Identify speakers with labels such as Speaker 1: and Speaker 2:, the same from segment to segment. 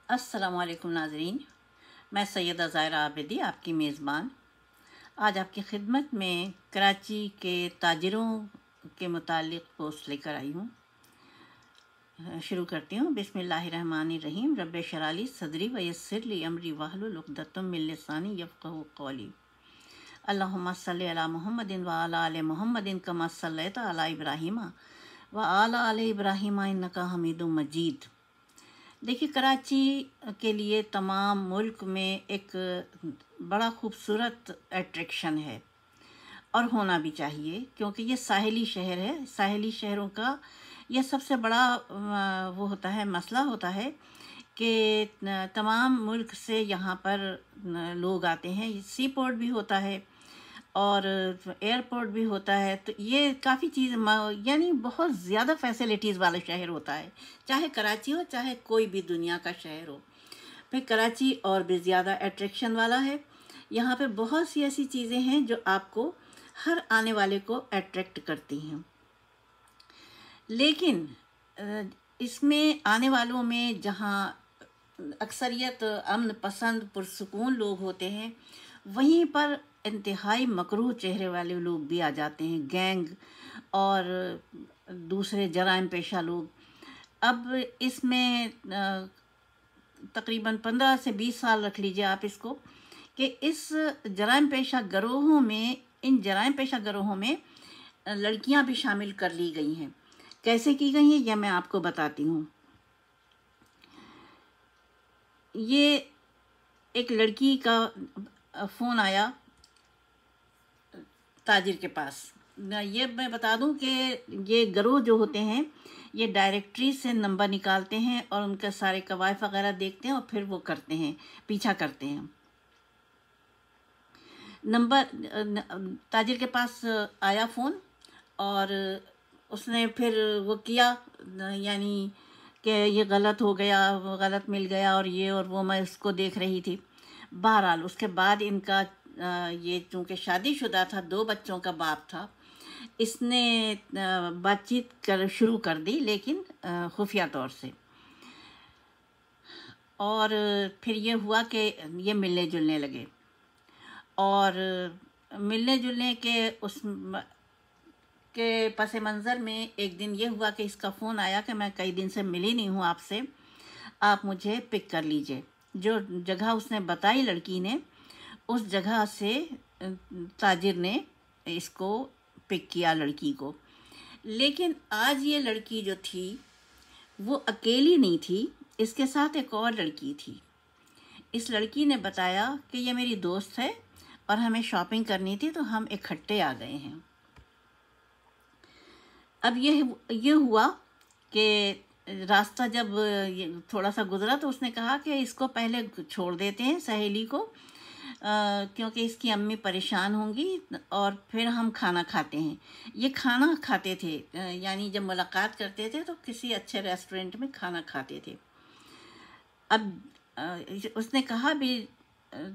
Speaker 1: अस्सलाम वालेकुम नाज़रीन, मैं सैयदा ज़ाहिरा आबिदी आपकी मेज़बान आज आपकी खिदमत में कराची के ताजिरों के मुतालिक पोस्ट लेकर आई हूँ। शुरू करती हूँ। बिस्मिल्लाहिर्रहमानिर्रहीम। रब्बे शराली सदरी व यस्सिर ली अमरी वाहलुल उक़दतम मिन लिसानी यफ़क़हू क़ौली। अल्लाहुम्मा सल्लि अला मुहम्मदिन व अला आलि मुहम्मदिन कमा सल्लैता अला इब्राहीमा व अला आलि इब्राहीमा इन्नका हमीदुम मजीद। देखिए, कराची के लिए तमाम मुल्क में एक बड़ा खूबसूरत अट्रैक्शन है और होना भी चाहिए, क्योंकि ये साहिली शहर है। साहिली शहरों का यह सबसे बड़ा वो होता है, मसला होता है कि तमाम मुल्क से यहाँ पर लोग आते हैं। सी पोर्ट भी होता है और एयरपोर्ट भी होता है, तो ये काफ़ी चीज़ यानी बहुत ज़्यादा फैसिलिटीज़ वाला शहर होता है, चाहे कराची हो चाहे कोई भी दुनिया का शहर हो। फिर कराची और भी ज़्यादा अट्रैक्शन वाला है। यहाँ पे बहुत सी ऐसी चीज़ें हैं जो आपको हर आने वाले को अट्रैक्ट करती हैं। लेकिन इसमें आने वालों में जहाँ अक्सरियत अमन पसंद पुरसुकून लोग होते हैं, वहीं पर इंतहाई मकरूह चेहरे वाले लोग भी आ जाते हैं, गैंग और दूसरे जराइम पेशा लोग। अब इसमें तकरीबन 15 से 20 साल रख लीजिए आप इसको, कि इस जराइम पेशा गिरोहों में, इन जराइम पेशा गिरोहों में लड़कियां भी शामिल कर ली गई हैं। कैसे की गई हैं यह मैं आपको बताती हूँ। ये एक लड़की का फ़ोन आया ताजिर के पास। ये मैं बता दूं कि ये गिरोह जो होते हैं, ये डायरेक्टरी से नंबर निकालते हैं और उनके सारे कवायद वगैरह देखते हैं और फिर वो करते हैं, पीछा करते हैं। नंबर ताजिर के पास आया फ़ोन और उसने फिर वो किया, यानी कि ये गलत हो गया, वो गलत मिल गया और ये और वो, मैं उसको देख रही थी। बहरहाल उसके बाद इनका ये चूँकि शादीशुदा था, 2 बच्चों का बाप था, इसने बातचीत कर शुरू कर दी, लेकिन खुफिया तौर से। और फिर ये हुआ कि ये मिलने जुलने लगे और मिलने जुलने के उस के पस मंज़र में एक दिन ये हुआ कि इसका फ़ोन आया कि मैं कई दिन से मिली नहीं हूँ आपसे, आप मुझे पिक कर लीजिए। जो जगह उसने बताई लड़की ने, उस जगह से ताजिर ने इसको पिक किया, लड़की को। लेकिन आज ये लड़की जो थी वो अकेली नहीं थी, इसके साथ एक और लड़की थी। इस लड़की ने बताया कि ये मेरी दोस्त है और हमें शॉपिंग करनी थी, तो हम इकट्ठे आ गए हैं। अब ये हुआ कि रास्ता जब थोड़ा सा गुजरा तो उसने कहा कि इसको पहले छोड़ देते हैं, सहेली को, क्योंकि इसकी अम्मी परेशान होंगी और फिर हम खाना खाते हैं। ये खाना खाते थे, यानी जब मुलाकात करते थे तो किसी अच्छे रेस्टोरेंट में खाना खाते थे। अब उसने कहा भी,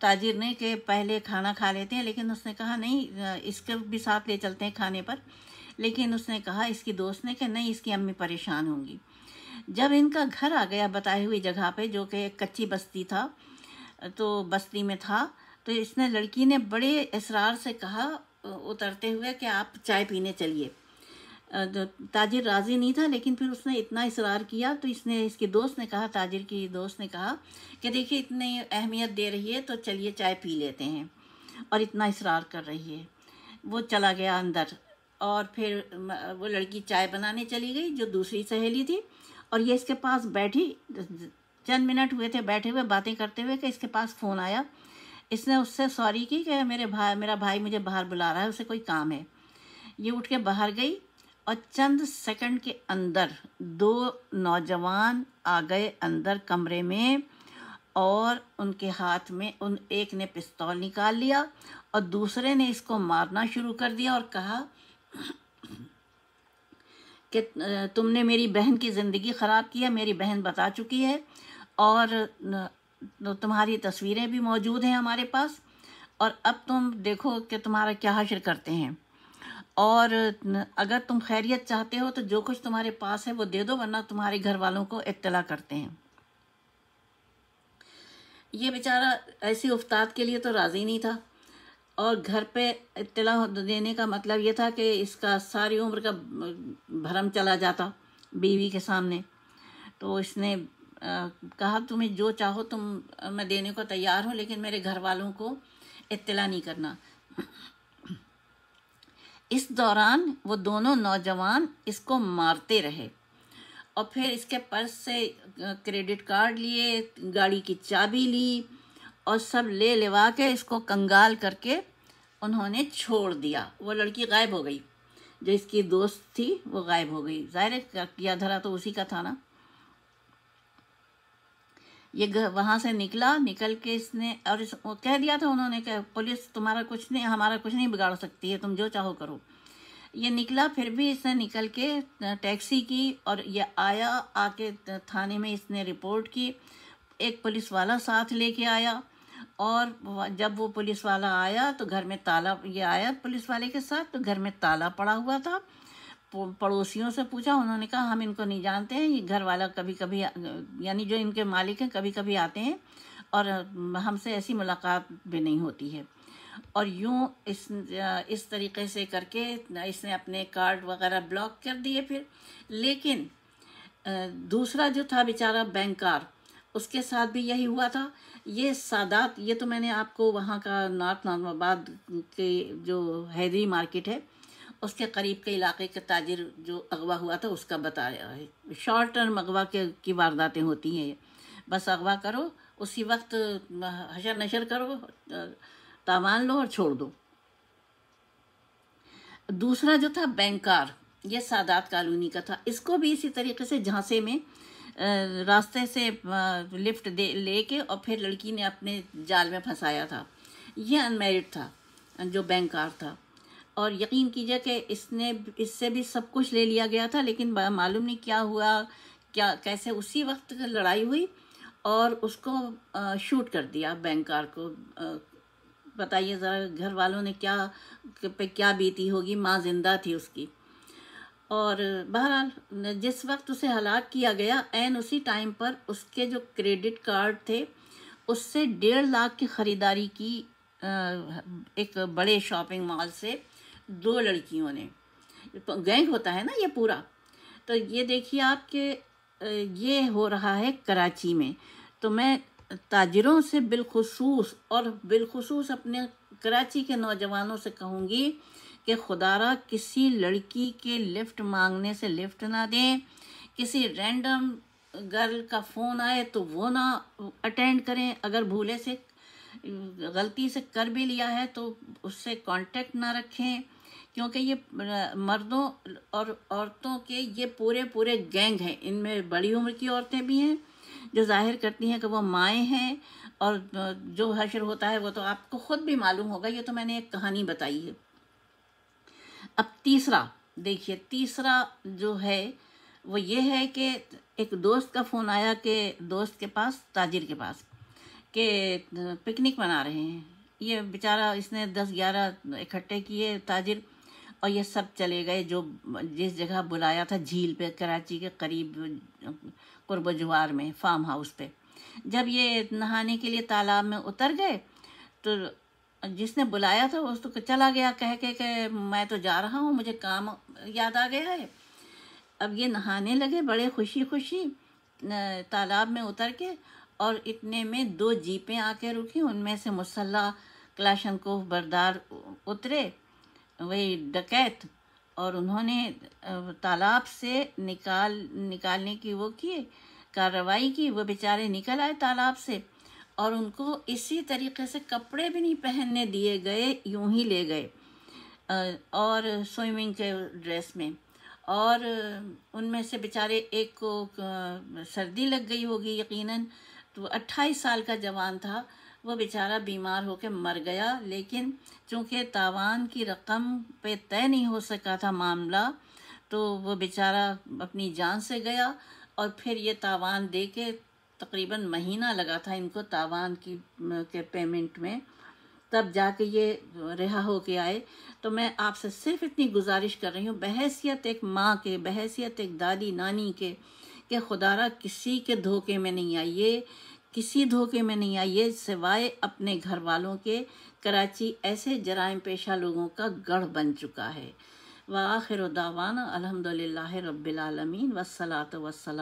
Speaker 1: ताजिर ने, कि पहले खाना खा लेते हैं, लेकिन उसने कहा नहीं, इसके भी साथ ले चलते हैं खाने पर। लेकिन उसने कहा, इसकी दोस्त ने, कि नहीं, इसकी अम्मी परेशान होंगी। जब इनका घर आ गया बताई हुई जगह पे, जो कि एक कच्ची बस्ती था, तो बस्ती में था, तो इसने, लड़की ने बड़े इसरार से कहा उतरते हुए कि आप चाय पीने चलिए। ताजिर राज़ी नहीं था, लेकिन फिर उसने इतना इसरार किया तो इसकी दोस्त ने कहा, ताजिर की दोस्त ने कहा कि देखिए, इतनी अहमियत दे रही है तो चलिए चाय पी लेते हैं, और इतना इसरार कर रही है। वो चला गया अंदर और फिर वो लड़की चाय बनाने चली गई, जो दूसरी सहेली थी, और ये इसके पास बैठी। चंद मिनट हुए थे बैठे हुए बातें करते हुए कि इसके पास फ़ोन आया। इसने उससे सॉरी की कि मेरा भाई मुझे बाहर बुला रहा है, उसे कोई काम है। ये उठ के बाहर गई और चंद सेकंड के अंदर 2 नौजवान आ गए अंदर कमरे में, और उनके हाथ में एक ने पिस्तौल निकाल लिया और दूसरे ने इसको मारना शुरू कर दिया और कहा कि तुमने मेरी बहन की ज़िंदगी ख़राब की है, मेरी बहन बता चुकी है, और तुम्हारी तस्वीरें भी मौजूद हैं हमारे पास, और अब तुम देखो कि तुम्हारा क्या हश्र करते हैं, और अगर तुम खैरियत चाहते हो तो जो कुछ तुम्हारे पास है वो दे दो, वरना तुम्हारे घर वालों को इत्तला करते हैं। ये बेचारा ऐसी उफ्ताद के लिए तो राज़ी नहीं था, और घर पे इत्तला देने का मतलब ये था कि इसका सारी उम्र का भरम चला जाता बीवी के सामने। तो इसने कहा तुम्हें जो चाहो तुम, मैं देने को तैयार हूँ, लेकिन मेरे घर वालों को इत्तला नहीं करना। इस दौरान वो दोनों नौजवान इसको मारते रहे, और फिर इसके पर्स से क्रेडिट कार्ड लिए, गाड़ी की चाबी ली, और सब ले लेवा के इसको कंगाल करके उन्होंने छोड़ दिया। वो लड़की गायब हो गई, जो इसकी दोस्त थी वो गायब हो गई। ज़ाहिर है किया धरा तो उसी का था ना। ये वहाँ से निकल के इसने, और वो कह दिया था उन्होंने कि पुलिस तुम्हारा कुछ नहीं, हमारा कुछ नहीं बिगाड़ सकती है, तुम जो चाहो करो। ये निकला, फिर भी इसने निकल के टैक्सी की, और ये आया, आके थाने में इसने रिपोर्ट की। एक पुलिस वाला साथ लेके आया, और जब वो पुलिस वाला आया तो घर में ताला, ये आया पुलिस वाले के साथ तो घर में ताला पड़ा हुआ था। पड़ोसियों से पूछा, उन्होंने कहा हम इनको नहीं जानते हैं, ये घर वाला कभी कभी, यानी जो इनके मालिक हैं, कभी कभी आते हैं और हमसे ऐसी मुलाकात भी नहीं होती है। और यूं इस तरीके से करके इसने अपने कार्ड वगैरह ब्लॉक कर दिए फिर। लेकिन दूसरा जो था बेचारा बैंकार, उसके साथ भी यही हुआ था। ये सादात, ये तो मैंने आपको वहाँ का नॉर्थ नाज़िमाबाद के जो हैदरी मार्केट है उसके करीब के इलाके के ताजिर जो अगवा हुआ था उसका बताया है। शॉर्ट टर्म अगवा की वारदातें होती हैं। बस अगवा करो, उसी वक्त हशर नशर करो, तावान लो और छोड़ दो। दूसरा जो था बैंकार, ये सादात कॉलोनी का था। इसको भी इसी तरीके से झांसे में रास्ते से लिफ्ट लेके और फिर लड़की ने अपने जाल में फंसाया था। ये अनमैरिड था जो बैंकार था, और यकीन कीजिए कि इससे भी सब कुछ ले लिया गया था। लेकिन मालूम नहीं क्या हुआ, क्या कैसे उसी वक्त लड़ाई हुई और उसको शूट कर दिया बैंकार को। बताइए ज़रा घर वालों ने क्या बीती होगी। माँ जिंदा थी उसकी। और बहरहाल जिस वक्त उसे हलाक किया गया, ऐन उसी टाइम पर उसके जो क्रेडिट कार्ड थे उससे 1.5 लाख की ख़रीदारी की एक बड़े शॉपिंग मॉल से 2 लड़कियों ने। गैंग होता है ना ये पूरा। तो ये देखिए आप कि ये हो रहा है कराची में। तो मैं ताजिरों से बिलखुसूस अपने कराची के नौजवानों से कहूँगी कि खुदारा किसी लड़की के लिफ्ट मांगने से लिफ्ट ना दें। किसी रैंडम गर्ल का फ़ोन आए तो वो ना अटेंड करें। अगर भूले से गलती से कर भी लिया है तो उससे कांटेक्ट ना रखें, क्योंकि ये मर्दों और औरतों के ये पूरे गैंग हैं। इनमें बड़ी उम्र की औरतें भी हैं जो जाहिर करती हैं कि वो माएँ हैं, और जो हशर होता है वो तो आपको ख़ुद भी मालूम होगा। ये तो मैंने एक कहानी बताई है। अब तीसरा देखिए, तीसरा जो है वो ये है कि एक दोस्त का फ़ोन आया कि दोस्त के पास, ताजिर के पास, कि पिकनिक मना रहे हैं। ये बेचारा, इसने 10-11 इकट्ठे किए ताजिर, और ये सब चले गए जो जिस जगह बुलाया था, झील पे, कराची के करीब कुर्ब जवार में फार्म हाउस पे। जब ये नहाने के लिए तालाब में उतर गए तो जिसने बुलाया था वो तो चला गया कह के मैं तो जा रहा हूँ, मुझे काम याद आ गया है। अब ये नहाने लगे बड़े खुशी खुशी तालाब में उतर के, और इतने में 2 जीपें आके रुकी। उनमें से मुसल्ला क्लाशनकोफ बरदार उतरे, वही डकैत, और उन्होंने तालाब से निकालने की वो की कार्रवाई की। वो बेचारे निकल आए तालाब से, और उनको इसी तरीके से कपड़े भी नहीं पहनने दिए गए, यूं ही ले गए, और स्विमिंग के ड्रेस में। और उनमें से बेचारे एक को सर्दी लग गई होगी यकीनन, तो 28 साल का जवान था, वो बेचारा बीमार होकर मर गया। लेकिन चूँकि तावान की रकम पे तय नहीं हो सका था मामला, तो वो बेचारा अपनी जान से गया। और फिर ये तावान दे के तकरीबन महीना लगा था इनको तावान के पेमेंट में, तब जाके ये रिहा हो के आए। तो मैं आपसे सिर्फ इतनी गुजारिश कर रही हूँ, बहैसियत एक माँ के, बहैसियत एक दादी नानी के, कि खुदारा किसी के धोखे में नहीं आइए, किसी धोखे में नहीं आई है सिवाय अपने घर वालों के। कराची ऐसे जराइम पेशा लोगों का गढ़ बन चुका है। व आखिर दावाना अल्हम्दुलिल्लाहि रब्बिल आलमीन वस्सलातु वस्सलाम।